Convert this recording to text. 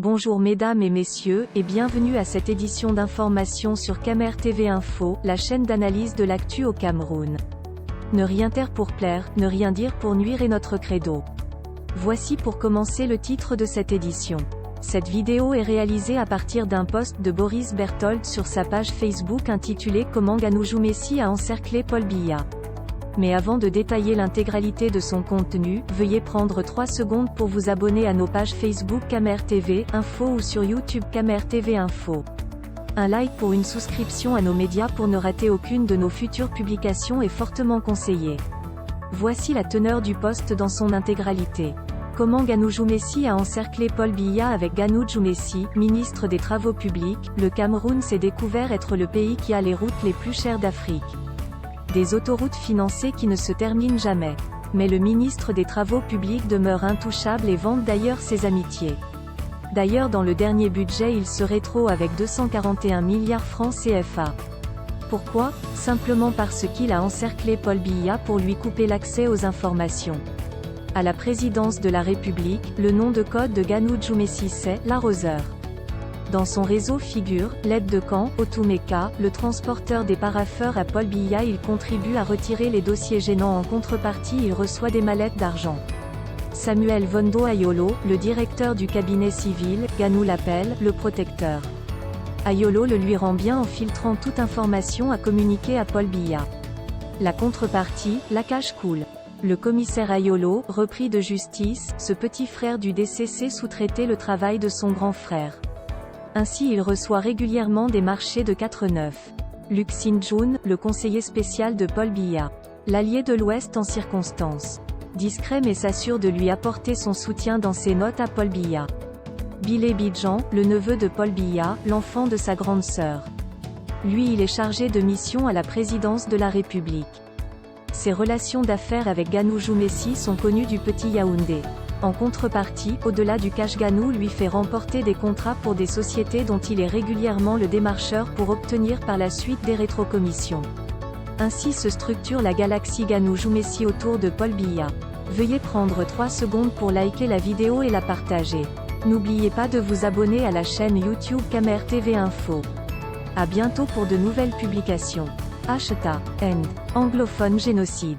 Bonjour mesdames et messieurs, et bienvenue à cette édition d'information sur Camer TV Info, la chaîne d'analyse de l'actu au Cameroun. Ne rien taire pour plaire, ne rien dire pour nuire est notre credo. Voici pour commencer le titre de cette édition. Cette vidéo est réalisée à partir d'un post de Boris Berthold sur sa page Facebook intitulé Comment Ganoujou Messi a encerclé Paul Biya. Mais avant de détailler l'intégralité de son contenu, veuillez prendre 3 secondes pour vous abonner à nos pages Facebook Camer TV Info ou sur YouTube Camer TV Info. Un like pour une souscription à nos médias pour ne rater aucune de nos futures publications est fortement conseillé. Voici la teneur du post dans son intégralité. Comment Ganoujou Messi a encerclé Paul Biya. Avec Ganoujou Messi, ministre des Travaux publics, le Cameroun s'est découvert être le pays qui a les routes les plus chères d'Afrique. Des autoroutes financées qui ne se terminent jamais. Mais le ministre des Travaux publics demeure intouchable et vante d'ailleurs ses amitiés. D'ailleurs dans le dernier budget il se rétro avec 241 milliards francs CFA. Pourquoi? Simplement parce qu'il a encerclé Paul Biya pour lui couper l'accès aux informations. À la présidence de la République, le nom de code de Ganoujou Messi c'est « l'arroseur ». Dans son réseau figure, l'aide de camp, Otumeka, le transporteur des parapheurs à Paul Biya. Il contribue à retirer les dossiers gênants. En contrepartie il reçoit des mallettes d'argent. Samuel Vondo Ayolo, le directeur du cabinet civil, Ganou l'appelle « le protecteur ». Ayolo le lui rend bien en filtrant toute information à communiquer à Paul Biya. La contrepartie, la cash coule. Le commissaire Ayolo, repris de justice, ce petit frère du DCC sous-traitait le travail de son grand frère. Ainsi il reçoit régulièrement des marchés de 4-9. Luc Sinjoun, le conseiller spécial de Paul Biya. L'allié de l'Ouest en circonstance. Discret mais s'assure de lui apporter son soutien dans ses notes à Paul Biya. Bilé Bidjan, le neveu de Paul Biya, l'enfant de sa grande sœur. Lui il est chargé de mission à la présidence de la République. Ses relations d'affaires avec Ganoujou Messi sont connues du petit Yaoundé. En contrepartie, au-delà du cash, Ganou lui fait remporter des contrats pour des sociétés dont il est régulièrement le démarcheur pour obtenir par la suite des rétrocommissions. Ainsi se structure la galaxie Ganoujou Messi autour de Paul Biya. Veuillez prendre 3 secondes pour liker la vidéo et la partager. N'oubliez pas de vous abonner à la chaîne YouTube Camer TV Info. À bientôt pour de nouvelles publications. #End. Anglophone génocide.